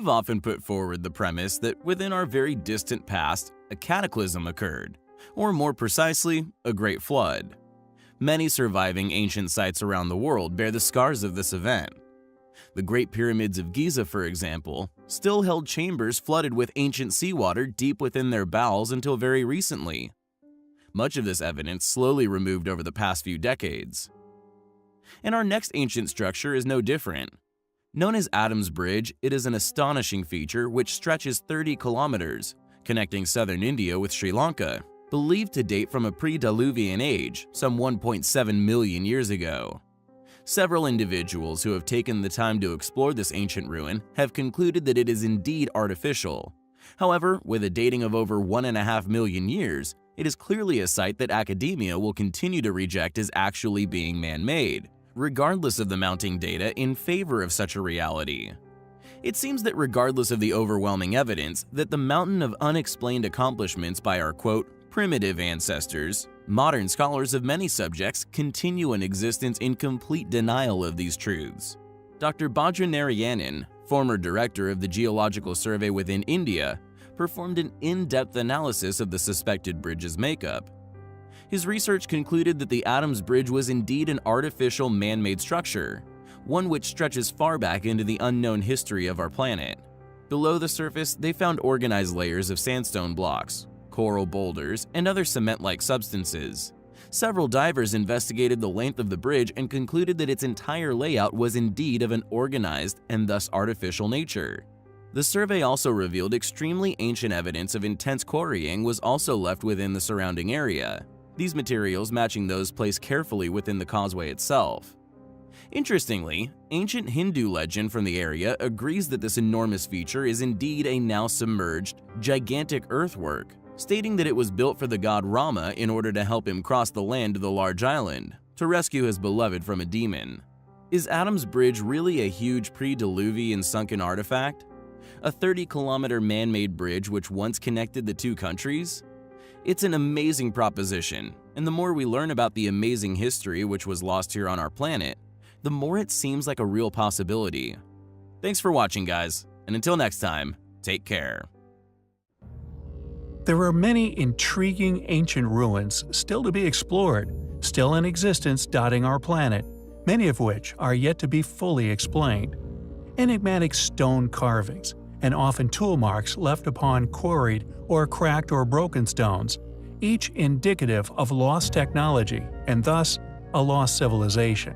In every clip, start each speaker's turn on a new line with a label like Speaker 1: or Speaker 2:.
Speaker 1: We've often put forward the premise that within our very distant past, a cataclysm occurred, or more precisely, a great flood. Many surviving ancient sites around the world bear the scars of this event. The Great Pyramids of Giza, for example, still held chambers flooded with ancient seawater deep within their bowels until very recently. Much of this evidence slowly removed over the past few decades. And our next ancient structure is no different. Known as Adam's Bridge, it is an astonishing feature which stretches 30 kilometers, connecting southern India with Sri Lanka, believed to date from a pre-Diluvian age, some 1.7 million years ago. Several individuals who have taken the time to explore this ancient ruin have concluded that it is indeed artificial. However, with a dating of over 1.5 million years, it is clearly a site that academia will continue to reject as actually being man-made, regardless of the mounting data in favor of such a reality. It seems that regardless of the overwhelming evidence that the mountain of unexplained accomplishments by our quote, primitive ancestors, modern scholars of many subjects continue in existence in complete denial of these truths. Dr. Bhadra Narayanan, former director of the Geological Survey within India, performed an in-depth analysis of the suspected bridge's makeup. His research concluded that the Adam's Bridge was indeed an artificial man-made structure, one which stretches far back into the unknown history of our planet. Below the surface, they found organized layers of sandstone blocks, coral boulders, and other cement-like substances. Several divers investigated the length of the bridge and concluded that its entire layout was indeed of an organized and thus artificial nature. The survey also revealed extremely ancient evidence of intense quarrying was also left within the surrounding area, these materials matching those placed carefully within the causeway itself. Interestingly, ancient Hindu legend from the area agrees that this enormous feature is indeed a now submerged, gigantic earthwork, stating that it was built for the god Rama in order to help him cross the land to the large island, to rescue his beloved from a demon. Is Adam's Bridge really a huge pre-Diluvian sunken artifact? A 30-kilometer man-made bridge which once connected the two countries? It's an amazing proposition, and the more we learn about the amazing history which was lost here on our planet, the more it seems like a real possibility. Thanks for watching, guys, and until next time, take care.
Speaker 2: There are many intriguing ancient ruins still to be explored, still in existence dotting our planet, many of which are yet to be fully explained. Enigmatic stone carvings, and often tool marks left upon quarried or cracked or broken stones, each indicative of lost technology and thus a lost civilization.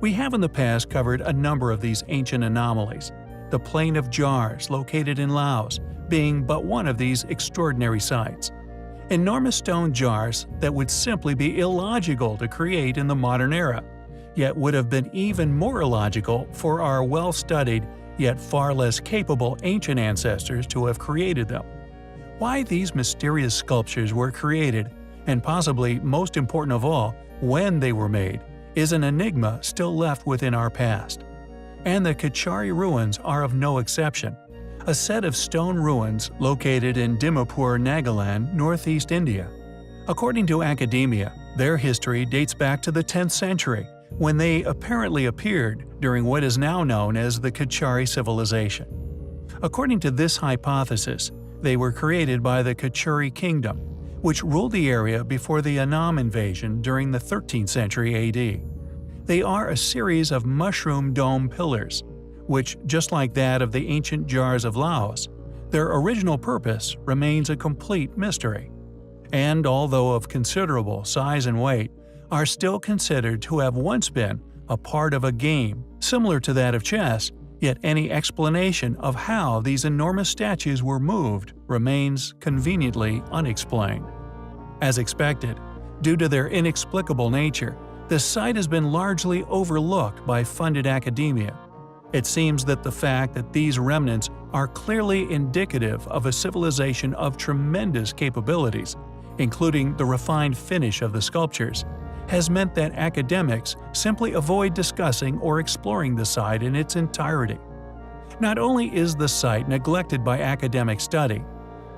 Speaker 2: We have in the past covered a number of these ancient anomalies, the Plain of Jars located in Laos being but one of these extraordinary sites. Enormous stone jars that would simply be illogical to create in the modern era, yet would have been even more illogical for our well-studied yet far less capable ancient ancestors to have created them. Why these mysterious sculptures were created, and possibly most important of all, when they were made, is an enigma still left within our past. And the Khachari ruins are of no exception, a set of stone ruins located in Dimapur, Nagaland, northeast India. According to academia, their history dates back to the 10th century, when they apparently appeared during what is now known as the Khachari civilization. According to this hypothesis, they were created by the Khachari kingdom, which ruled the area before the Annam invasion during the 13th century AD. They are a series of mushroom dome pillars, which, just like that of the ancient jars of Laos, their original purpose remains a complete mystery, and although of considerable size and weight, are still considered to have once been a part of a game similar to that of chess, yet any explanation of how these enormous statues were moved remains conveniently unexplained. As expected, due to their inexplicable nature, the site has been largely overlooked by funded academia. It seems that the fact that these remnants are clearly indicative of a civilization of tremendous capabilities, including the refined finish of the sculptures, has meant that academics simply avoid discussing or exploring the site in its entirety. Not only is the site neglected by academic study,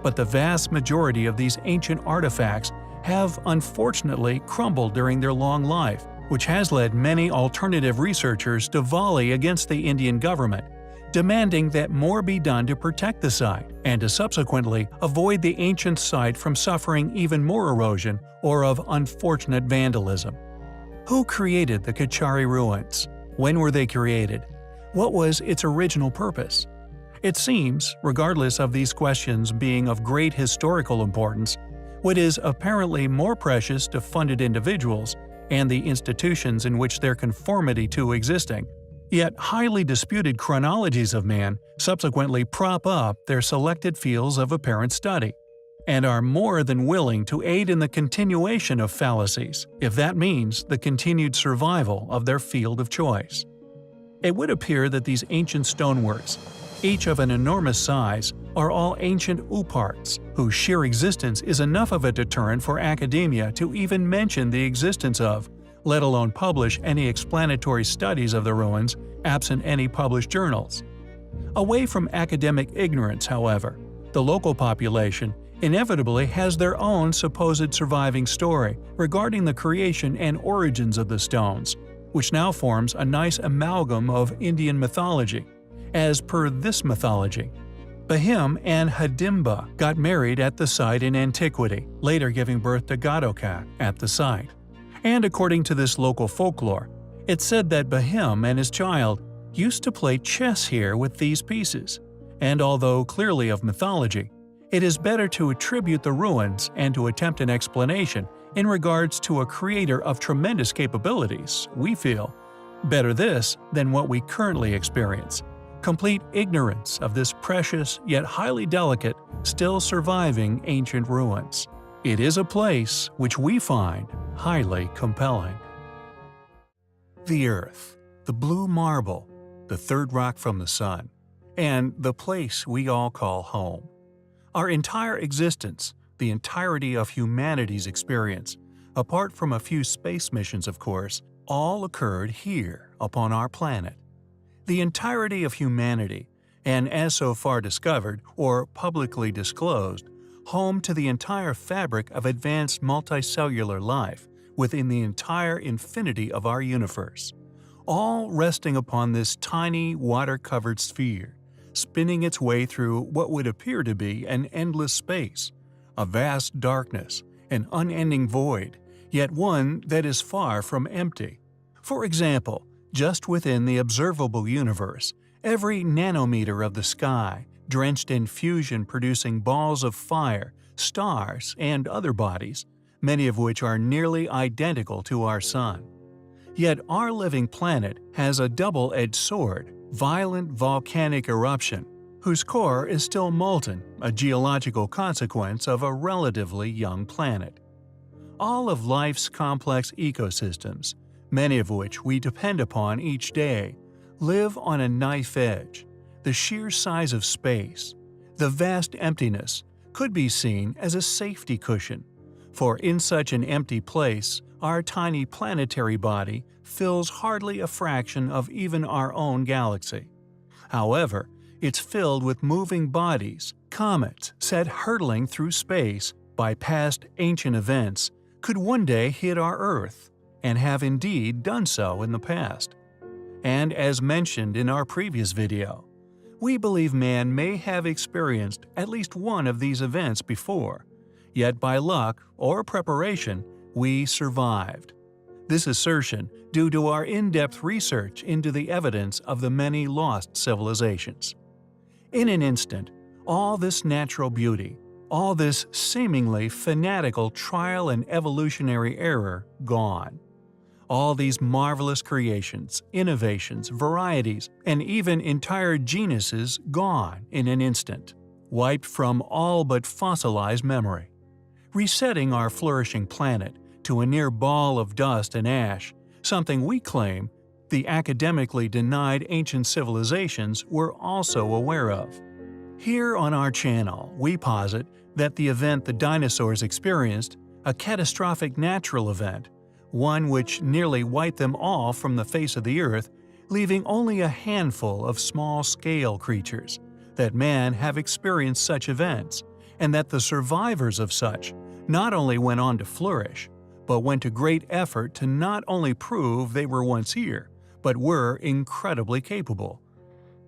Speaker 2: but the vast majority of these ancient artifacts have unfortunately crumbled during their long life, which has led many alternative researchers to volley against the Indian government, demanding that more be done to protect the site and to subsequently avoid the ancient site from suffering even more erosion or of unfortunate vandalism. Who created the Khachari ruins? When were they created? What was its original purpose? It seems, regardless of these questions being of great historical importance, what is apparently more precious to funded individuals and the institutions in which their conformity to existing, yet highly disputed chronologies of man subsequently prop up their selected fields of apparent study, and are more than willing to aid in the continuation of fallacies, if that means the continued survival of their field of choice. It would appear that these ancient stoneworks, each of an enormous size, are all ancient uparts, whose sheer existence is enough of a deterrent for academia to even mention the existence of, let alone publish any explanatory studies of the ruins absent any published journals. Away from academic ignorance, however, the local population inevitably has their own supposed surviving story regarding the creation and origins of the stones, which now forms a nice amalgam of Indian mythology. As per this mythology, Bahim and Hidimba got married at the site in antiquity, later giving birth to Ghatokat at the site. And according to this local folklore, it's said that Bahim and his child used to play chess here with these pieces, and although clearly of mythology, it is better to attribute the ruins and to attempt an explanation in regards to a creator of tremendous capabilities, we feel. Better this than what we currently experience. Complete ignorance of this precious yet highly delicate, still surviving ancient ruins. It is a place which we find highly compelling. The Earth, the blue marble, the third rock from the sun, and the place we all call home. Our entire existence, the entirety of humanity's experience, apart from a few space missions of course, all occurred here upon our planet. The entirety of humanity, and as so far discovered or publicly disclosed, home to the entire fabric of advanced multicellular life within the entire infinity of our universe, all resting upon this tiny water-covered sphere, spinning its way through what would appear to be an endless space, a vast darkness, an unending void, yet one that is far from empty. For example, just within the observable universe, every nanometer of the sky, drenched in fusion-producing balls of fire, stars, and other bodies, many of which are nearly identical to our Sun. Yet our living planet has a double-edged sword, violent volcanic eruption, whose core is still molten, a geological consequence of a relatively young planet. All of life's complex ecosystems, many of which we depend upon each day, live on a knife edge. The sheer size of space, the vast emptiness, could be seen as a safety cushion, for in such an empty place, our tiny planetary body fills hardly a fraction of even our own galaxy. However, it's filled with moving bodies, comets set hurtling through space by past ancient events, could one day hit our Earth, and have indeed done so in the past. And as mentioned in our previous video, we believe man may have experienced at least one of these events before, yet by luck or preparation, we survived. This assertion due to our in-depth research into the evidence of the many lost civilizations. In an instant, all this natural beauty, all this seemingly fanatical trial and evolutionary error gone. All these marvelous creations, innovations, varieties, and even entire genuses gone in an instant, wiped from all but fossilized memory. Resetting our flourishing planet to a near ball of dust and ash, something we claim the academically denied ancient civilizations were also aware of. Here on our channel, we posit that the event the dinosaurs experienced, a catastrophic natural event, one which nearly wiped them all from the face of the earth, leaving only a handful of small-scale creatures, that man have experienced such events, and that the survivors of such not only went on to flourish, but went to great effort to not only prove they were once here, but were incredibly capable.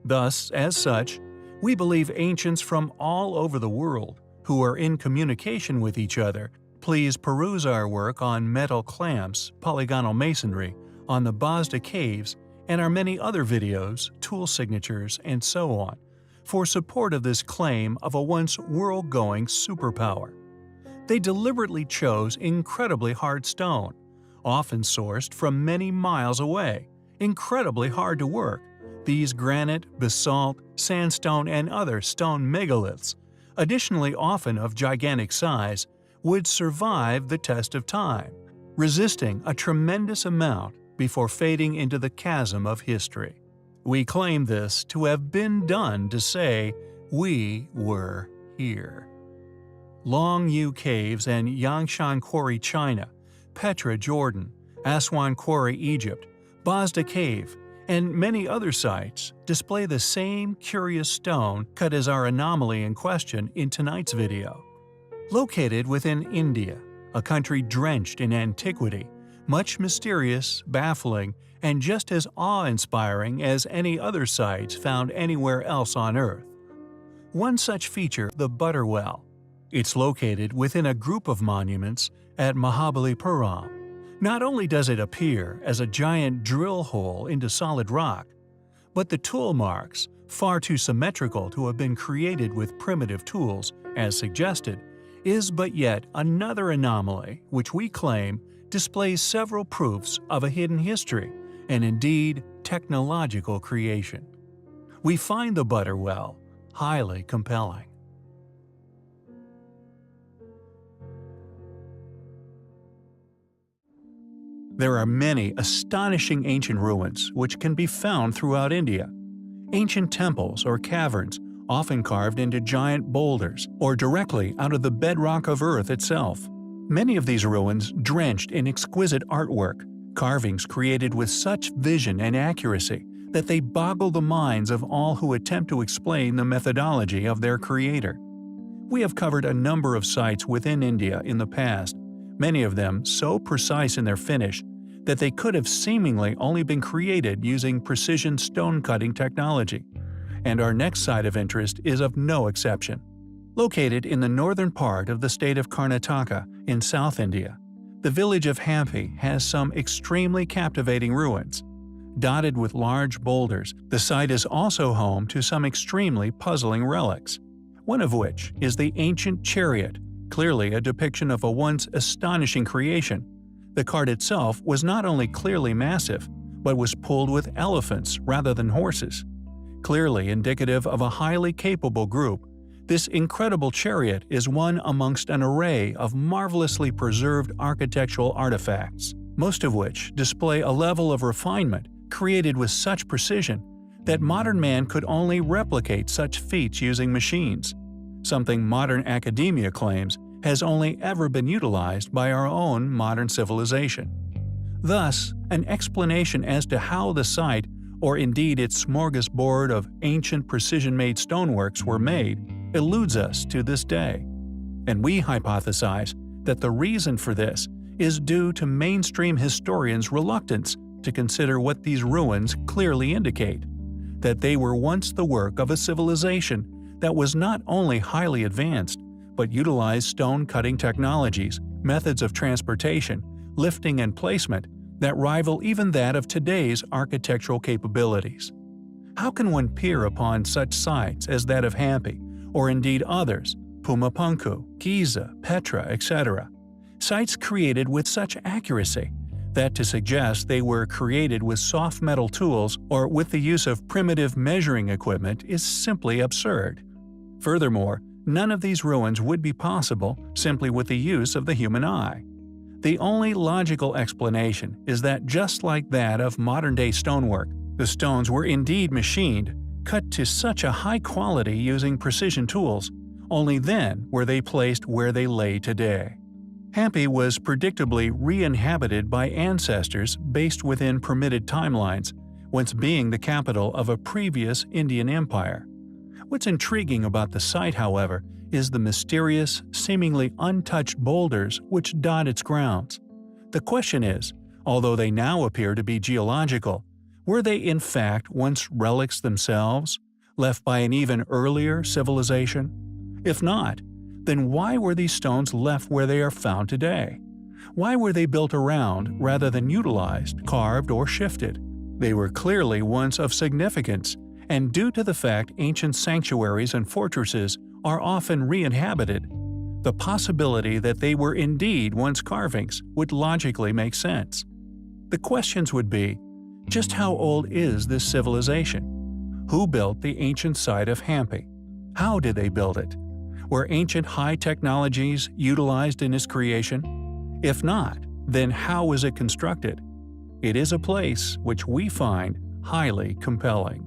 Speaker 2: Thus, as such, we believe ancients from all over the world who are in communication with each other. Please peruse our work on metal clamps, polygonal masonry, on the Bosda Caves, and our many other videos, tool signatures, and so on, for support of this claim of a once world-going superpower. They deliberately chose incredibly hard stone, often sourced from many miles away, incredibly hard to work. These granite, basalt, sandstone, and other stone megaliths, additionally often of gigantic size, would survive the test of time, resisting a tremendous amount before fading into the chasm of history. We claim this to have been done to say we were here. Long Yu Caves and Yangshan Quarry, China, Petra, Jordan, Aswan Quarry, Egypt, Bosda Cave, and many other sites display the same curious stone cut as our anomaly in question in tonight's video. Located within India, a country drenched in antiquity, much mysterious, baffling, and just as awe-inspiring as any other sites found anywhere else on Earth. One such feature, the Butter Well. It's located within a group of monuments at Mahabalipuram. Not only does it appear as a giant drill hole into solid rock, but the tool marks, far too symmetrical to have been created with primitive tools, as suggested, is but yet another anomaly which we claim displays several proofs of a hidden history and indeed technological creation. We find the Butter Well highly compelling. There are many astonishing ancient ruins which can be found throughout India. Ancient temples or caverns, often carved into giant boulders or directly out of the bedrock of Earth itself. Many of these ruins drenched in exquisite artwork, carvings created with such vision and accuracy that they boggle the minds of all who attempt to explain the methodology of their creator. We have covered a number of sites within India in the past, many of them so precise in their finish that they could have seemingly only been created using precision stone-cutting technology. And our next site of interest is of no exception. Located in the northern part of the state of Karnataka in South India, the village of Hampi has some extremely captivating ruins. Dotted with large boulders, the site is also home to some extremely puzzling relics, one of which is the ancient chariot, clearly a depiction of a once astonishing creation. The cart itself was not only clearly massive, but was pulled with elephants rather than horses. Clearly indicative of a highly capable group, this incredible chariot is one amongst an array of marvelously preserved architectural artifacts, most of which display a level of refinement created with such precision that modern man could only replicate such feats using machines, something modern academia claims has only ever been utilized by our own modern civilization. Thus, an explanation as to how the site, or indeed its smorgasbord of ancient precision-made stoneworks were made, eludes us to this day. And we hypothesize that the reason for this is due to mainstream historians' reluctance to consider what these ruins clearly indicate, that they were once the work of a civilization that was not only highly advanced, but utilized stone-cutting technologies, methods of transportation, lifting and placement that rival even that of today's architectural capabilities. How can one peer upon such sites as that of Hampi, or indeed others, Pumapunku, Giza, Petra, etc., sites created with such accuracy that to suggest they were created with soft metal tools or with the use of primitive measuring equipment is simply absurd. Furthermore, none of these ruins would be possible simply with the use of the human eye. The only logical explanation is that just like that of modern-day stonework, the stones were indeed machined, cut to such a high quality using precision tools, only then were they placed where they lay today. Hampi was predictably re-inhabited by ancestors based within permitted timelines, once being the capital of a previous Indian empire. What's intriguing about the site, however, is the mysterious, seemingly untouched boulders which dot its grounds. The question is, although they now appear to be geological, Were they in fact once relics themselves, left by an even earlier civilization? If not, then why were these stones left where they are found today? Why were they built around rather than utilized, carved, or shifted? They were clearly once of significance, and due to the fact ancient sanctuaries and fortresses are often re-inhabited, the possibility that they were indeed once carvings would logically make sense. The questions would be, just how old is this civilization? Who built the ancient site of Hampi? How did they build it? Were ancient high technologies utilized in its creation? If not, then how was it constructed? It is a place which we find highly compelling.